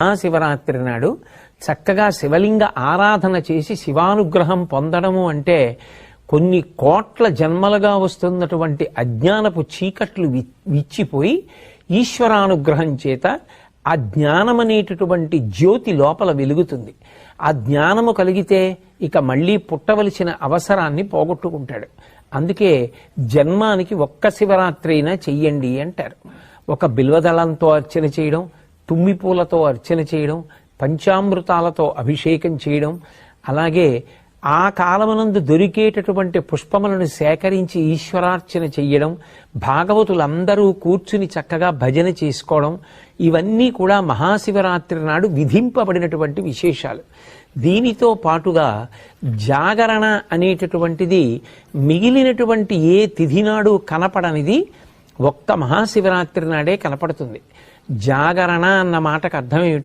మహాశివరాత్రి నాడు చక్కగా శివలింగ ఆరాధన చేసి శివానుగ్రహం పొందడము అంటే కొన్ని కోట్ల జన్మలుగా వస్తున్నటువంటి అజ్ఞానపు చీకట్లు విచ్చిపోయి ఈశ్వరానుగ్రహం చేత ఆ జ్ఞానమనేటటువంటి జ్యోతి లోపల వెలుగుతుంది. ఆ జ్ఞానము కలిగితే ఇక మళ్ళీ పుట్టవలసిన అవసరాన్ని పోగొట్టుకుంటాడు. అందుకే జన్మానికి ఒక్క శివరాత్రి అయినా చెయ్యండి అంటారు. ఒక బిల్వదళంతో అర్చన చేయడం, తుమ్మిపూలతో అర్చన చేయడం, పంచామృతాలతో అభిషేకం చేయడం, అలాగే ఆ కాలమునందు దొరికేటటువంటి పుష్పములను సేకరించి ఈశ్వరార్చన చెయ్యడం, భాగవతులందరూ కూర్చుని చక్కగా భజన చేసుకోవడం, ఇవన్నీ కూడా మహాశివరాత్రి నాడు విధింపబడినటువంటి విశేషాలు. దీనితో పాటుగా జాగరణ అనేటటువంటిది మిగిలినటువంటి ఏ తిథి నాడు కనపడనిది ఒక్క మహాశివరాత్రి నాడే కనపడుతుంది. జాగరణ అన్న మాటకు అర్థం ఏమిటి?